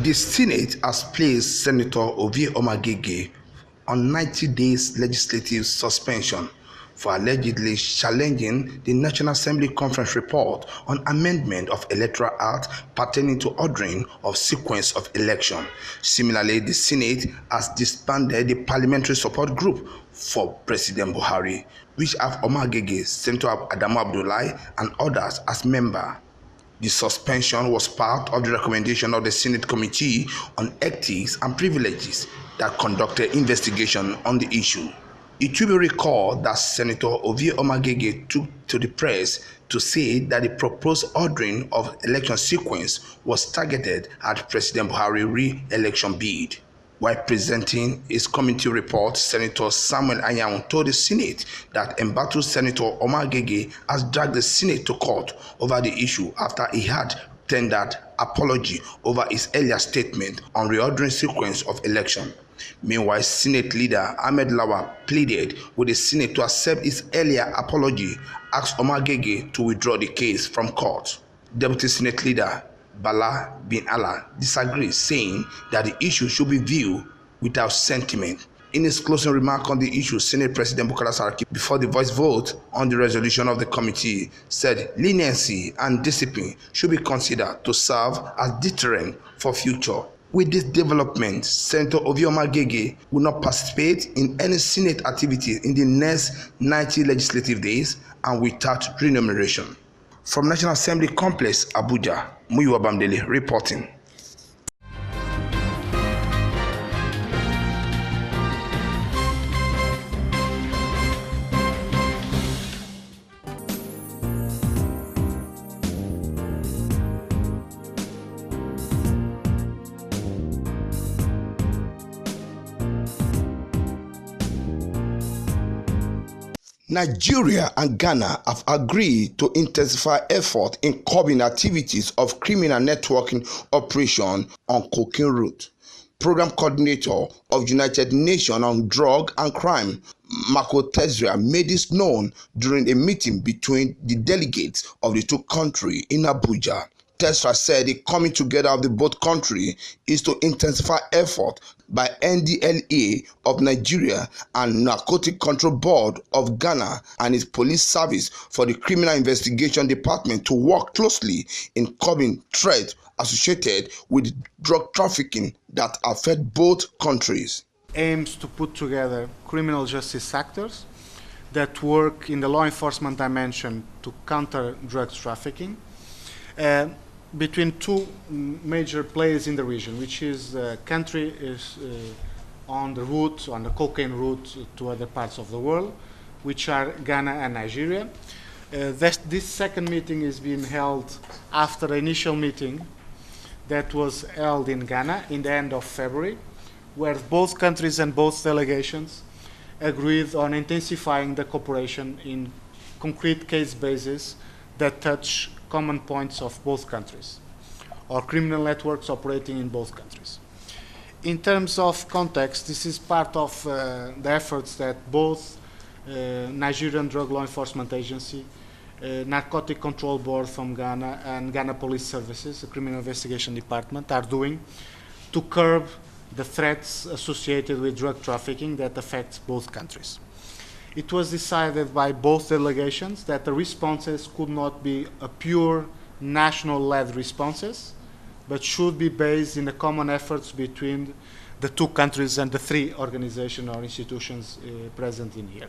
The Senate has placed Senator Ovie Omagege on 90 days legislative suspension for allegedly challenging the National Assembly Conference report on amendment of Electoral Act pertaining to ordering of sequence of election. Similarly, the Senate has disbanded the Parliamentary Support Group for President Buhari, which have Omagege, Senator Adamu Abdullahi, and others as members. The suspension was part of the recommendation of the Senate Committee on Ethics and Privileges that conducted investigation on the issue. It will be recalled that Senator Ovie Omagege took to the press to say that the proposed ordering of election sequence was targeted at President Buhari's re-election bid. While presenting his committee report, Senator Samuel Anyanwu told the Senate that embattled Senator Omagege has dragged the Senate to court over the issue after he had tendered apology over his earlier statement on reordering sequence of election. Meanwhile, Senate leader Ahmed Lawal pleaded with the Senate to accept his earlier apology, asked Omagege to withdraw the case from court. Deputy Senate leader Bala bin Allah disagrees, saying that the issue should be viewed without sentiment. In his closing remark on the issue, Senate President Bukola Saraki, before the voice vote on the resolution of the committee, said leniency and discipline should be considered to serve as deterrent for future. With this development, Senator Ovie Omagege will not participate in any Senate activity in the next 90 legislative days and without remuneration. From National Assembly Complex, Abuja, Muyiwa Bamdele reporting. Nigeria and Ghana have agreed to intensify effort in curbing activities of criminal networking operation on cocaine route. Program Coordinator of United Nations on Drug and Crime, Marco Tezria, made this known during a meeting between the delegates of the two countries in Abuja. Tezra said the coming together of the both countries is to intensify effort by NDLEA of Nigeria and Narcotic Control Board of Ghana and its police service for the Criminal Investigation Department to work closely in curbing threats associated with drug trafficking that affect both countries. Aims to put together criminal justice actors that work in the law enforcement dimension to counter drugs trafficking. Between two major players in the region, which is the country is on the route, on the cocaine route to other parts of the world, which are Ghana and Nigeria. This second meeting is being held after the initial meeting that was held in Ghana in the end of February, where both countries and both delegations agreed on intensifying the cooperation in concrete case basis that touch common points of both countries, or criminal networks operating in both countries. In terms of context, this is part of the efforts that both Nigerian Drug Law Enforcement Agency, Narcotic Control Board from Ghana, and Ghana Police Services, the Criminal Investigation Department, are doing to curb the threats associated with drug trafficking that affects both countries. It was decided by both delegations that the responses could not be a pure national-led responses, but should be based in the common efforts between the two countries and the three organizations or institutions present in here.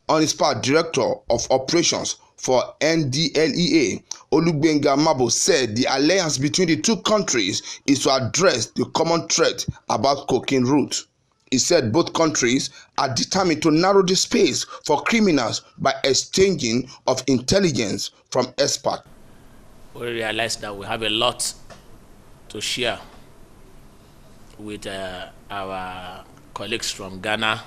On his part, Director of Operations for NDLEA, Olugbenga Mabo, said the alliance between the two countries is to address the common threat about cocaine route. He said both countries are determined to narrow the space for criminals by exchanging of intelligence from experts. We realize that we have a lot to share with our colleagues from Ghana,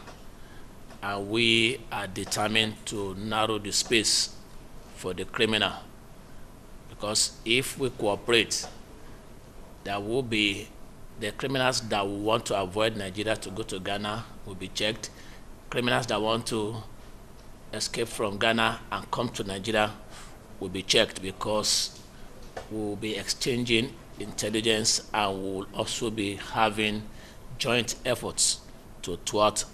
and we are determined to narrow the space for the criminal, because if we cooperate, there will be the criminals that want to avoid Nigeria to go to Ghana will be checked. Criminals that want to escape from Ghana and come to Nigeria will be checked, because we will be exchanging intelligence, and will also be having joint efforts to thwart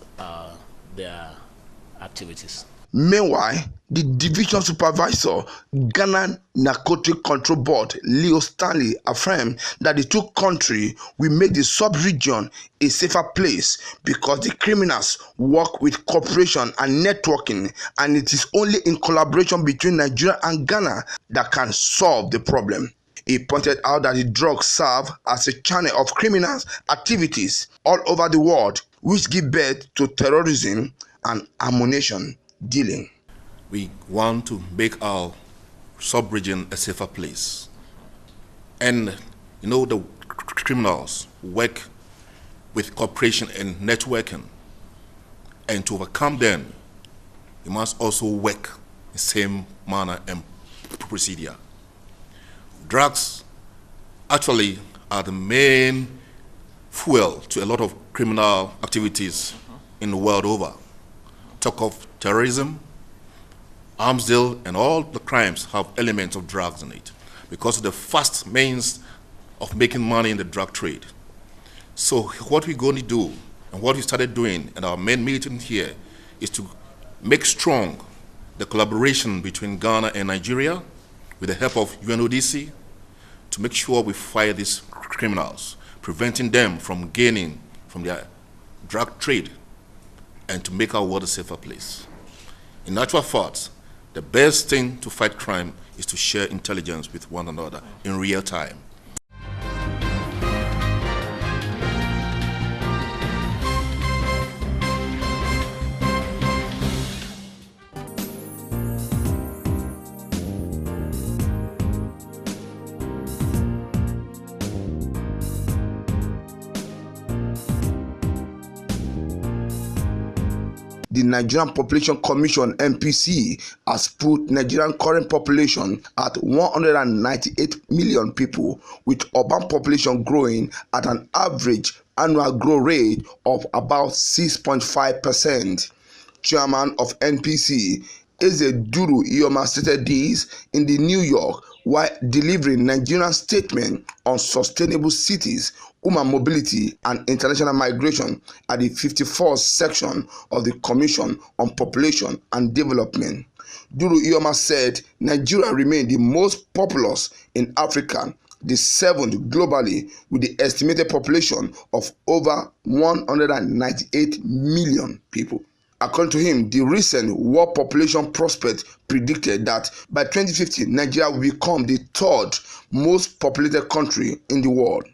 their activities. Meanwhile, the division supervisor, Ghana Narcotic Control Board, Leo Stanley, affirmed that the two countries will make the sub-region a safer place because the criminals work with cooperation and networking, and it is only in collaboration between Nigeria and Ghana that can solve the problem. He pointed out that the drugs serve as a channel of criminal activities all over the world, which give birth to terrorism and ammunition dealing. We want to make our sub-region a safer place. And the criminals work with cooperation and networking. And to overcome them, we must also work in the same manner and procedure. Drugs actually are the main fuel to a lot of criminal activities in the world over. Talk of terrorism, arms deal, and all the crimes have elements of drugs in it because of the fast means of making money in the drug trade. So what we're going to do and what we started doing in our main meeting here is to make strong the collaboration between Ghana and Nigeria with the help of UNODC to make sure we fight these criminals, preventing them from gaining from their drug trade, and to make our world a safer place. In actual fact, the best thing to fight crime is to share intelligence with one another in real time. The Nigerian Population Commission (NPC) has put Nigerian current population at 198 million people, with urban population growing at an average annual growth rate of about 6.5%. Chairman of NPC, Eze Duru Iyoma, stated this in the New York while delivering Nigeria's statement on sustainable cities, human mobility, and international migration at the 54th section of the Commission on Population and Development. Duru Iyoma said Nigeria remained the most populous in Africa, the seventh globally, with the estimated population of over 198 million people. According to him, the recent World Population Prospect predicted that by 2050, Nigeria will become the third most populated country in the world.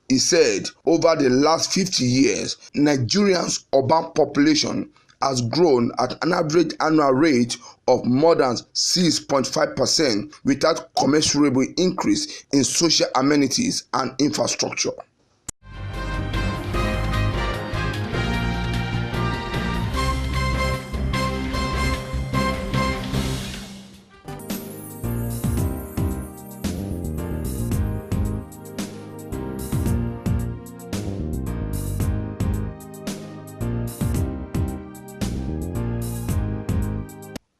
He said over the last 50 years, Nigerians' urban population has grown at an average annual rate of more than 6.5% without commensurable increase in social amenities and infrastructure.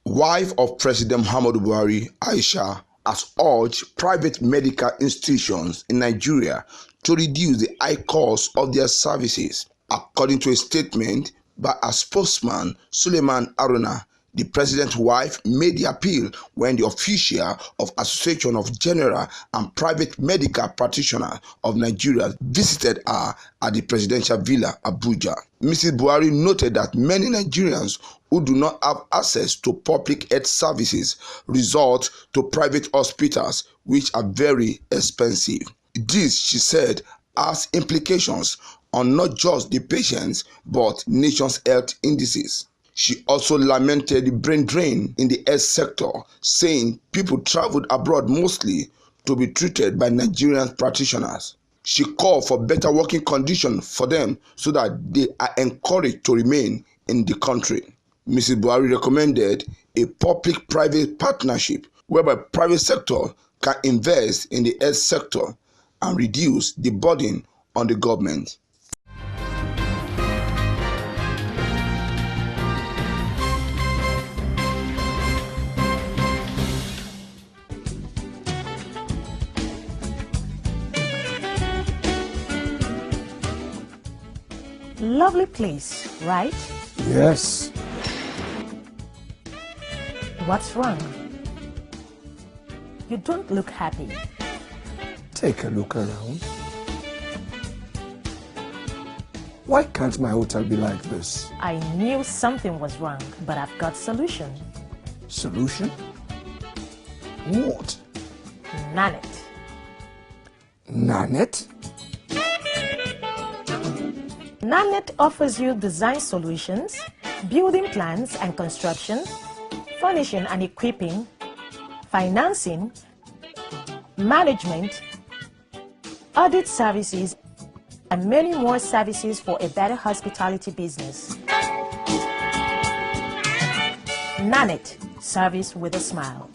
Wife of President Muhammadu Buhari, Aisha, has urged private medical institutions in Nigeria to reduce the high cost of their services. According to a statement by a spokesman, Suleiman Aruna, the president's wife made the appeal when the official of Association of General and Private Medical Practitioners of Nigeria visited her at the presidential villa, Abuja. Mrs. Buhari noted that many Nigerians who do not have access to public health services resort to private hospitals, which are very expensive. This, she said, has implications on not just the patients but nation's health indices. She also lamented the brain drain in the health sector, saying people traveled abroad mostly to be treated by Nigerian practitioners. She called for better working conditions for them so that they are encouraged to remain in the country. Mrs. Buhari recommended a public-private partnership whereby private sector can invest in the health sector and reduce the burden on the government. lovely place, right? Yes. What's wrong? You don't look happy. Take a look around. Why can't my hotel be like this? I knew something was wrong, but I've got solution. Solution? What? Nanet. Nanet? Nanet offers you design solutions, building plans and construction, furnishing and equipping, financing, management, audit services, and many more services for a better hospitality business. Nanet, service with a smile.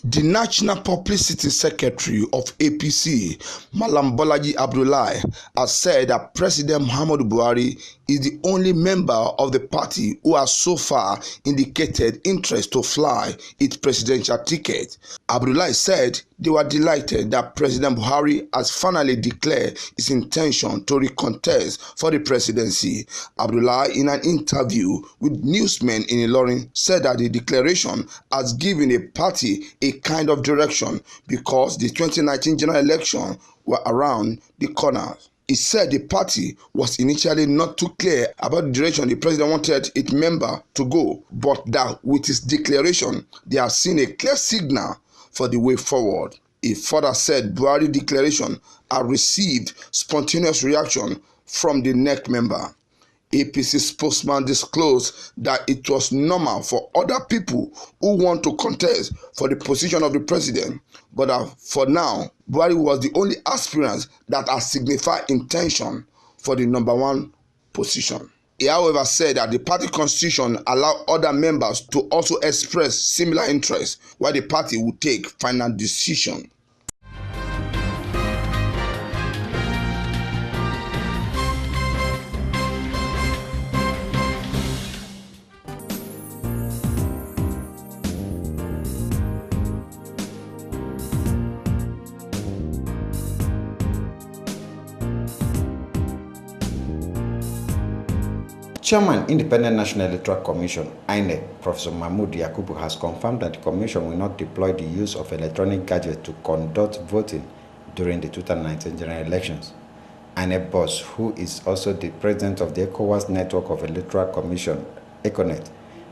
The National Publicity Secretary of APC, Malam Bolaji Abdullahi, has said that President Muhammadu Buhari is the only member of the party who has so far indicated interest to fly its presidential ticket. Abdullahi said they were delighted that President Buhari has finally declared his intention to recontest for the presidency. Abdullahi, in an interview with newsmen in Ilorin, said that the declaration has given a party a kind of direction because the 2019 general election were around the corner. He said the party was initially not too clear about the direction the president wanted its member to go, but that with his declaration, they have seen a clear signal for the way forward. He further said Buhari's declaration had received spontaneous reaction from the NEC member. APC spokesman disclosed that it was normal for other people who want to contest for the position of the president, but for now, Buhari was the only aspirant that has signified intention for the number one position. He, however, said that the party constitution allowed other members to also express similar interests, while the party would take final decision. Chairman, Independent National Electoral Commission, INEC, Professor Mahmoud Yakubu, has confirmed that the Commission will not deploy the use of electronic gadgets to conduct voting during the 2019 general elections. INEC boss, who is also the president of the ECOWAS Network of Electoral Commission, ECONET,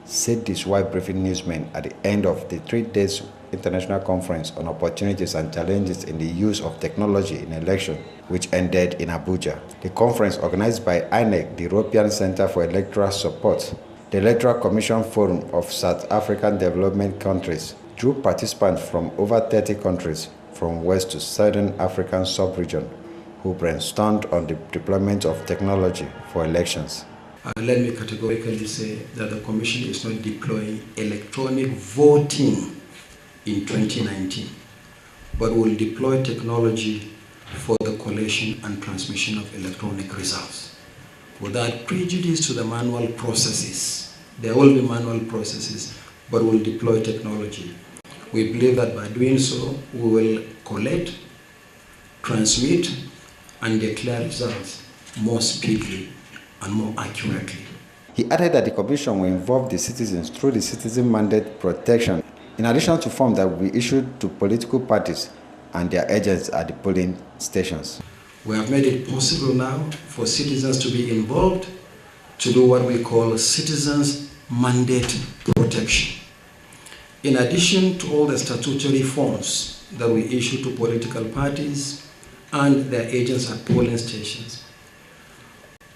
said this while briefing newsmen at the end of the 3 days international conference on opportunities and challenges in the use of technology in election, which ended in Abuja. The conference, organized by INEC, the European Center for Electoral Support, the Electoral Commission Forum of South African Development Countries, drew participants from over 30 countries from West to Southern African sub-region, who brainstormed on the deployment of technology for elections. Let me categorically say that the Commission is not deploying electronic voting in 2019, but will deploy technology for the collation and transmission of electronic results. Without prejudice to the manual processes, there will be manual processes, but we'll deploy technology. We believe that by doing so, we will collect, transmit, and declare results more speedily and more accurately. He added that the Commission will involve the citizens through the citizen mandate protection, in addition to forms that will be issued to political parties and their agents at the polling stations. We have made it possible now for citizens to be involved to do what we call citizens mandate protection. In addition to all the statutory forms that we issue to political parties and their agents at polling stations,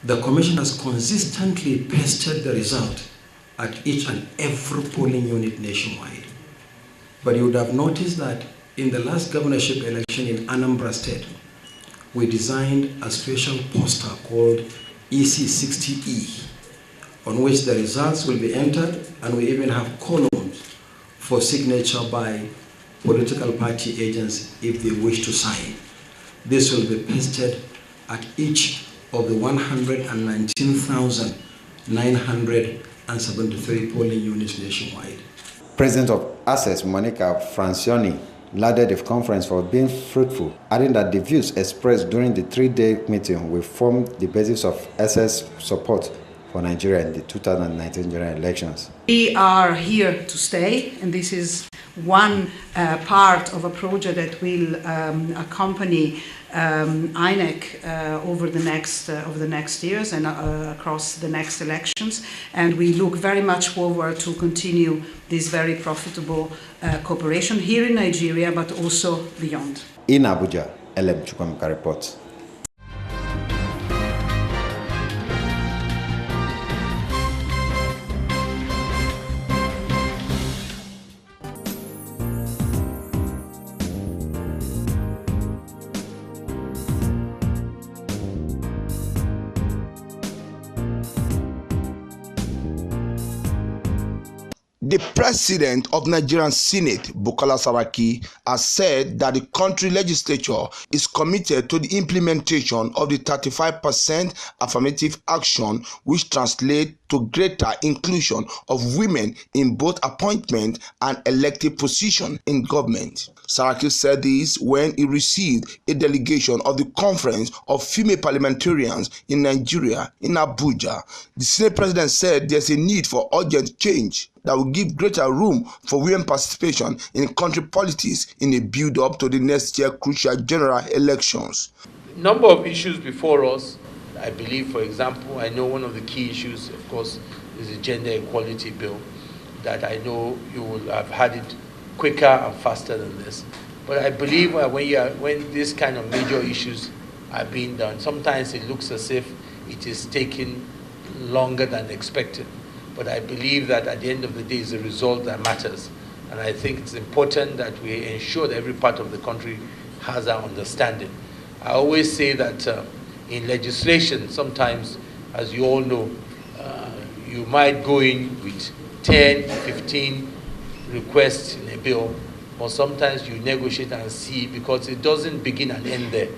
the Commission has consistently pasted the result at each and every polling unit nationwide. But you would have noticed that in the last governorship election in Anambra State, we designed a special poster called EC60E, on which the results will be entered, and we even have columns for signature by political party agents if they wish to sign. This will be pasted at each of the 119,973 polling units nationwide. President of Access, Monica Francioni, lauded the conference for being fruitful, adding that the views expressed during the 3-day meeting will form the basis of Access support for Nigeria in the 2019 general elections. We are here to stay, and this is one part of a project that will accompany INEC over the next years and across the next elections, and we look very much forward to continue this very profitable cooperation here in Nigeria, but also beyond. In Abuja, LM Chukwamka reports. The president of Nigerian Senate, Bukola Saraki, has said that the country legislature is committed to the implementation of the 35% affirmative action, which translates to greater inclusion of women in both appointment and elective positions in government. Saraki said this when he received a delegation of the Conference of Female Parliamentarians in Nigeria in Abuja. The Senate president said there's a need for urgent change that will give greater room for women participation in country politics in a build-up to the next year crucial general elections. Number of issues before us. I believe, for example, I know one of the key issues, of course, is the gender equality bill, that I know you will have had it quicker and faster than this. But I believe when these kind of major issues are being done, sometimes it looks as if it is taking longer than expected. But I believe that at the end of the day, it's the result that matters. And I think it's important that we ensure that every part of the country has that understanding. I always say that in legislation, sometimes, as you all know, you might go in with 10, 15 requests in a bill, but sometimes you negotiate and see, because it doesn't begin and end there.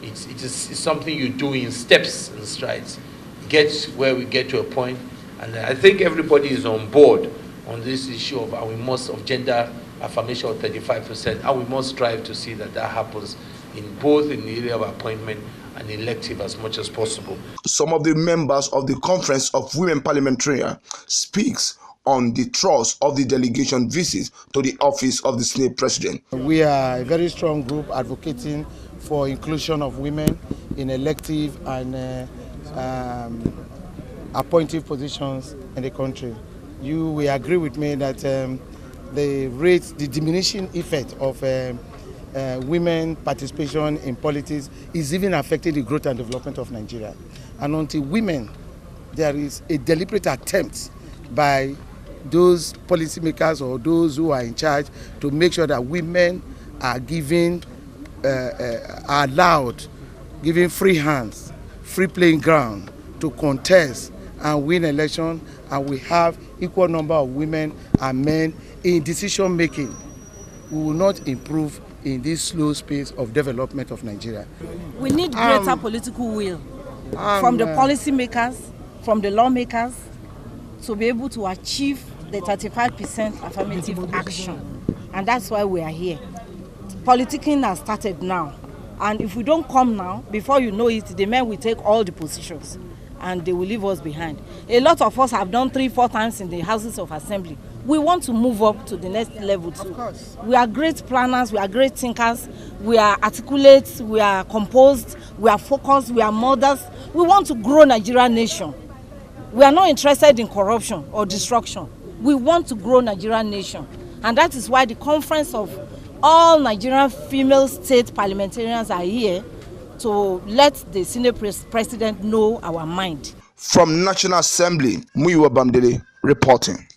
It's something you do in steps and strides. Get where we get to a point. And I think everybody is on board on this issue of gender affirmation of 35%, and we must strive to see that happens in both in the area of appointment and elective as much as possible. Some of the members of the Conference of Women Parliamentarians speaks on the thrust of the delegation visit to the office of the Senate President. We are a very strong group advocating for inclusion of women in elective and appointive positions in the country. You will agree with me that the diminishing effect of women participation in politics is even affecting the growth and development of Nigeria. And until there is a deliberate attempt by those policymakers or those who are in charge to make sure that women are allowed, given free hands, free playing ground to contest and win election, and we have equal number of women and men in decision making, we will not improve in this slow space of development of Nigeria. We need greater political will from the policymakers, from the lawmakers, to be able to achieve the 35% affirmative action. And that's why we are here. Politicking has started now. And if we don't come now, before you know it, the men will take all the positions and they will leave us behind. A lot of us have done 3-4 times in the Houses of Assembly. We want to move up to the next level too. Of course. We are great planners, we are great thinkers, we are articulate, we are composed, we are focused, we are mothers. We want to grow Nigerian nation. We are not interested in corruption or destruction. We want to grow Nigerian nation. And that is why the conference of all Nigerian female state parliamentarians are here to let the Senate President know our mind. From National Assembly, Muyiwa Bamdele reporting.